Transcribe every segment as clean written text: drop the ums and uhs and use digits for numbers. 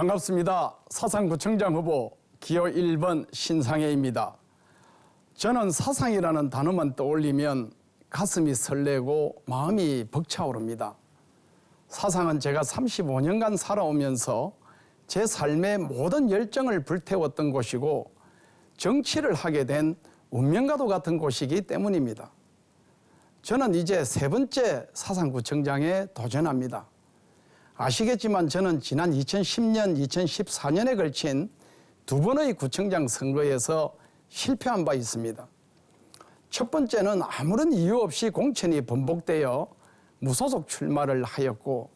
반갑습니다. 사상구청장 후보 기호 1번 신상혜입니다. 저는 사상이라는 단어만 떠올리면 가슴이 설레고 마음이 벅차오릅니다. 사상은 제가 35년간 살아오면서 제 삶의 모든 열정을 불태웠던 곳이고 정치를 하게 된 운명과도 같은 곳이기 때문입니다. 저는 이제 세 번째 사상구청장에 도전합니다. 아시겠지만 저는 지난 2010년, 2014년에 걸친 두 번의 구청장 선거에서 실패한 바 있습니다. 첫 번째는 아무런 이유 없이 공천이 번복되어 무소속 출마를 하였고,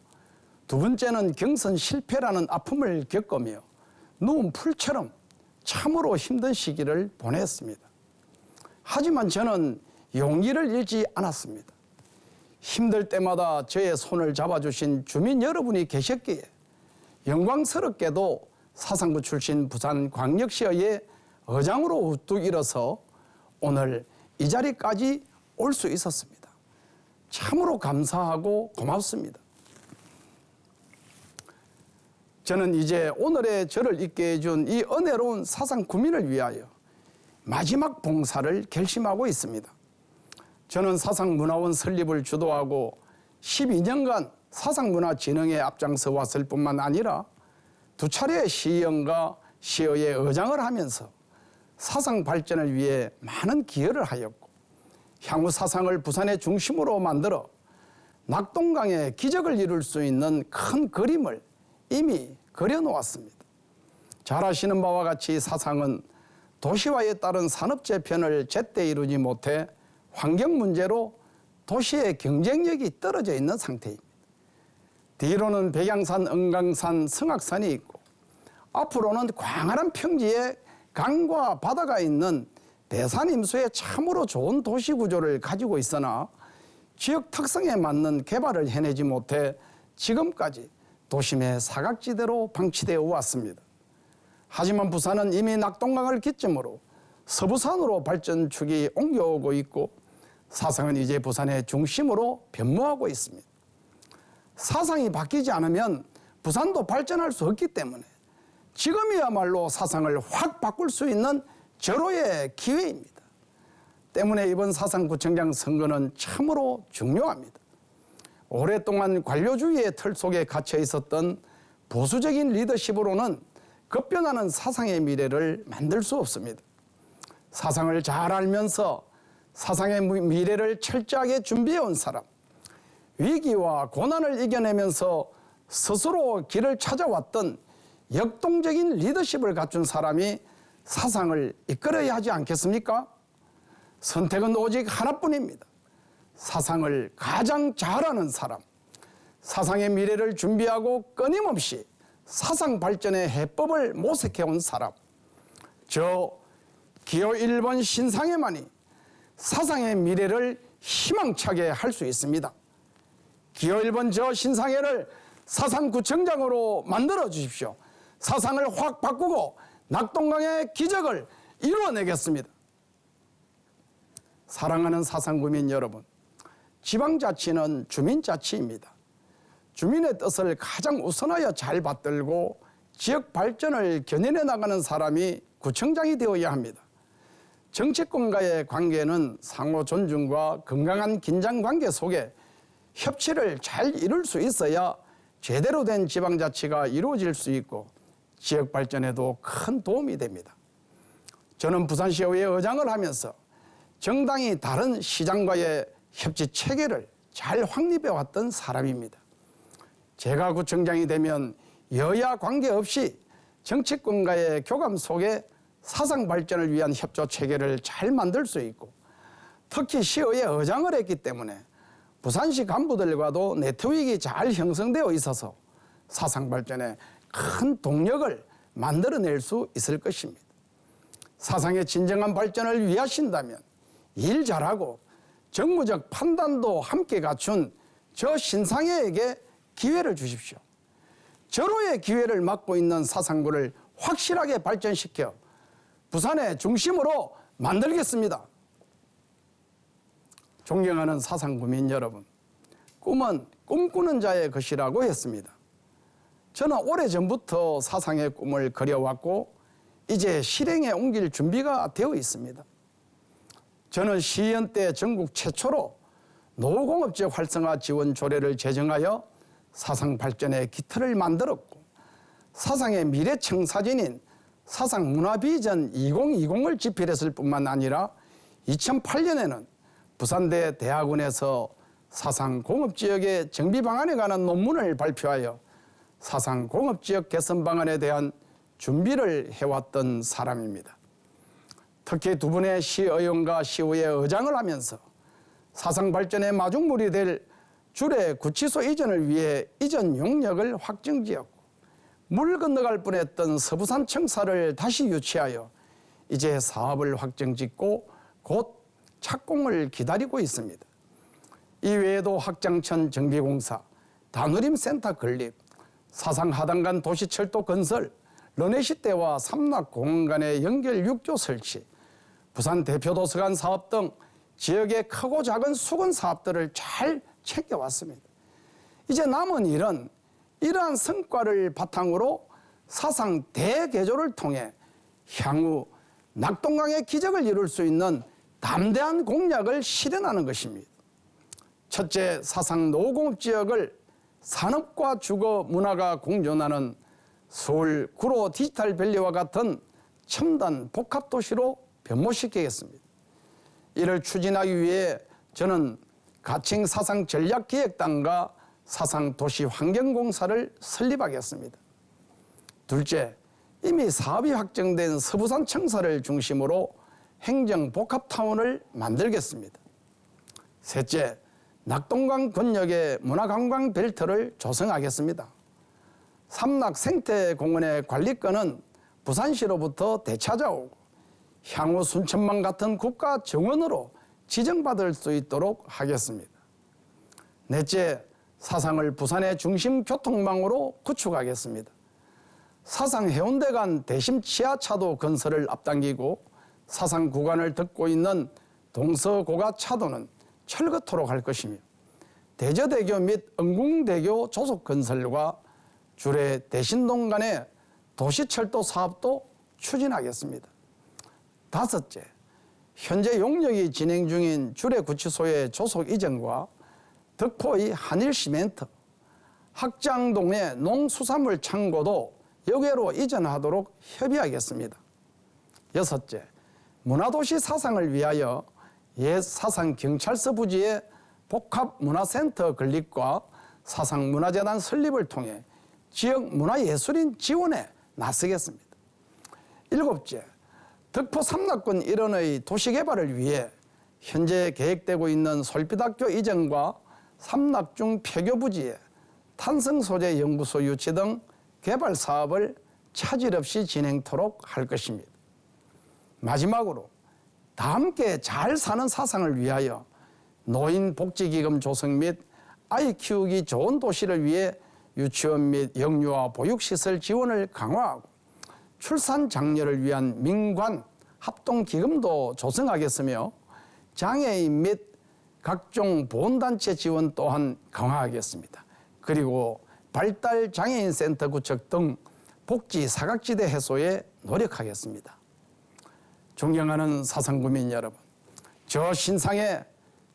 두 번째는 경선 실패라는 아픔을 겪으며 누운 풀처럼 참으로 힘든 시기를 보냈습니다. 하지만 저는 용기를 잃지 않았습니다. 힘들 때마다 저의 손을 잡아주신 주민 여러분이 계셨기에 영광스럽게도 사상구 출신 부산광역시의회 의장으로 우뚝 일어서 오늘 이 자리까지 올 수 있었습니다. 참으로 감사하고 고맙습니다. 저는 이제 오늘의 저를 있게 해준 이 은혜로운 사상구민을 위하여 마지막 봉사를 결심하고 있습니다. 저는 사상문화원 설립을 주도하고 12년간 사상문화진흥에 앞장서 왔을 뿐만 아니라 두 차례 시의원과 시의회 의장을 하면서 사상 발전을 위해 많은 기여를 하였고, 향후 사상을 부산의 중심으로 만들어 낙동강의 기적을 이룰 수 있는 큰 그림을 이미 그려놓았습니다. 잘 아시는 바와 같이 사상은 도시화에 따른 산업 재편을 제때 이루지 못해 환경 문제로 도시의 경쟁력이 떨어져 있는 상태입니다. 뒤로는 백양산, 은강산, 성악산이 있고, 앞으로는 광활한 평지에 강과 바다가 있는 대산임수의 참으로 좋은 도시 구조를 가지고 있으나 지역 특성에 맞는 개발을 해내지 못해 지금까지 도심의 사각지대로 방치되어 왔습니다. 하지만 부산은 이미 낙동강을 기점으로 서부산으로 발전축이 옮겨오고 있고, 사상은 이제 부산의 중심으로 변모하고 있습니다. 사상이 바뀌지 않으면 부산도 발전할 수 없기 때문에 지금이야말로 사상을 확 바꿀 수 있는 절호의 기회입니다. 때문에 이번 사상구청장 선거는 참으로 중요합니다. 오랫동안 관료주의의 틀 속에 갇혀 있었던 보수적인 리더십으로는 급변하는 사상의 미래를 만들 수 없습니다. 사상을 잘 알면서 사상의 미래를 철저하게 준비해온 사람, 위기와 고난을 이겨내면서 스스로 길을 찾아왔던 역동적인 리더십을 갖춘 사람이 사상을 이끌어야 하지 않겠습니까? 선택은 오직 하나뿐입니다. 사상을 가장 잘하는 사람, 사상의 미래를 준비하고 끊임없이 사상 발전의 해법을 모색해온 사람, 저 기호 1번 신상혜만이 사상의 미래를 희망차게 할 수 있습니다. 기호 1번 저 신상혜를 사상구청장으로 만들어 주십시오. 사상을 확 바꾸고 낙동강의 기적을 이루어내겠습니다. 사랑하는 사상구민 여러분, 지방자치는 주민자치입니다. 주민의 뜻을 가장 우선하여 잘 받들고 지역 발전을 견인해 나가는 사람이 구청장이 되어야 합니다. 정치권과의 관계는 상호 존중과 건강한 긴장관계 속에 협치를 잘 이룰 수 있어야 제대로 된 지방자치가 이루어질 수 있고 지역 발전에도 큰 도움이 됩니다. 저는 부산시의회 의장을 하면서 정당이 다른 시장과의 협치 체계를 잘 확립해 왔던 사람입니다. 제가 구청장이 되면 여야 관계없이 정치권과의 교감 속에 사상 발전을 위한 협조 체계를 잘 만들 수 있고, 특히 시의회 의장을 했기 때문에 부산시 간부들과도 네트워크가 잘 형성되어 있어서 사상 발전에 큰 동력을 만들어낼 수 있을 것입니다. 사상의 진정한 발전을 위하신다면 일 잘하고 정무적 판단도 함께 갖춘 저 신상혜에게 기회를 주십시오. 절호의 기회를 맡고 있는 사상구를 확실하게 발전시켜 부산의 중심으로 만들겠습니다. 존경하는 사상구민 여러분, 꿈은 꿈꾸는 자의 것이라고 했습니다. 저는 오래전부터 사상의 꿈을 그려왔고 이제 실행에 옮길 준비가 되어 있습니다. 저는 시의원 때 전국 최초로 노후공업지역 활성화 지원 조례를 제정하여 사상 발전의 기틀을 만들었고 사상의 미래 청사진인 사상 문화비전 2020을 집필했을 뿐만 아니라 2008년에는 부산대 대학원에서 사상 공업지역의 정비 방안에 관한 논문을 발표하여 사상 공업지역 개선 방안에 대한 준비를 해왔던 사람입니다. 특히 두 분의 시의원과 시의회 의장을 하면서 사상 발전의 마중물이 될 주례 구치소 이전을 위해 이전 용역을 확정지었고 물 건너갈 뻔했던 서부산 청사를 다시 유치하여 이제 사업을 확정짓고 곧 착공을 기다리고 있습니다. 이 외에도 확장천 정비공사, 다누림센터 건립, 사상 하단간 도시철도 건설, 르네시대와 삼락공원 간의 연결 6조 설치, 부산 대표도서관 사업 등 지역의 크고 작은 수건 사업들을 잘 챙겨왔습니다. 이제 남은 일은 이러한 성과를 바탕으로 사상 대개조를 통해 향후 낙동강의 기적을 이룰 수 있는 담대한 공약을 실현하는 것입니다. 첫째, 사상 노후공업지역을 산업과 주거 문화가 공존하는 서울 구로 디지털밸리와 같은 첨단 복합도시로 변모시키겠습니다. 이를 추진하기 위해 저는 가칭 사상 전략기획단과 사상도시환경공사를 설립하겠습니다. 둘째, 이미 사업이 확정된 서부산 청사를 중심으로 행정복합타운을 만들겠습니다. 셋째, 낙동강 권역의 문화관광 벨트를 조성하겠습니다. 삼락생태공원의 관리권은 부산시로부터 되찾아오고 향후 순천만 같은 국가 정원으로 지정받을 수 있도록 하겠습니다. 넷째, 사상을 부산의 중심 교통망으로 구축하겠습니다. 사상 해운대 간 대심 지하차도 건설을 앞당기고 사상 구간을 덮고 있는 동서고가 차도는 철거토록 할 것이며 대저대교 및 은궁대교 조속 건설과 주례 대신동 간의 도시철도 사업도 추진하겠습니다. 다섯째, 현재 용역이 진행 중인 주례구치소의 조속 이전과 덕포의 한일시멘트, 학장동의 농수산물 창고도 여기로 이전하도록 협의하겠습니다. 여섯째, 문화도시 사상을 위하여 옛 사상경찰서 부지의 복합문화센터 건립과 사상문화재단 설립을 통해 지역 문화예술인 지원에 나서겠습니다. 일곱째, 덕포 삼락군 일원의 도시개발을 위해 현재 계획되고 있는 솔빛학교 이전과 삼락중 폐교부지에 탄성소재 연구소 유치 등 개발 사업을 차질 없이 진행토록 할 것입니다. 마지막으로 다 함께 잘 사는 사상을 위하여 노인복지기금 조성 및 아이 키우기 좋은 도시를 위해 유치원 및 영유아 보육시설 지원을 강화하고 출산 장려를 위한 민관 합동기금도 조성하겠으며 장애인 및 각종 보훈단체 지원 또한 강화하겠습니다. 그리고 발달장애인센터 구축 등 복지 사각지대 해소에 노력하겠습니다. 존경하는 사상구민 여러분, 저 신상에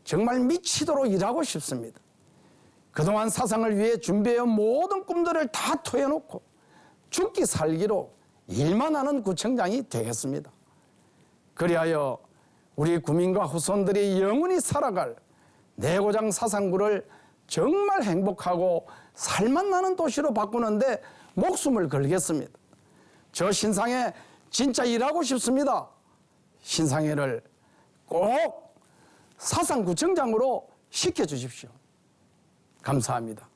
정말 미치도록 일하고 싶습니다. 그동안 사상을 위해 준비해온 모든 꿈들을 다 토해놓고 죽기 살기로 일만 하는 구청장이 되겠습니다. 그리하여 우리 구민과 후손들이 영원히 살아갈 내고장 사상구를 정말 행복하고 살맛나는 도시로 바꾸는데 목숨을 걸겠습니다. 저 신상에 진짜 일하고 싶습니다. 신상회를 꼭 사상구청장으로 시켜주십시오. 감사합니다.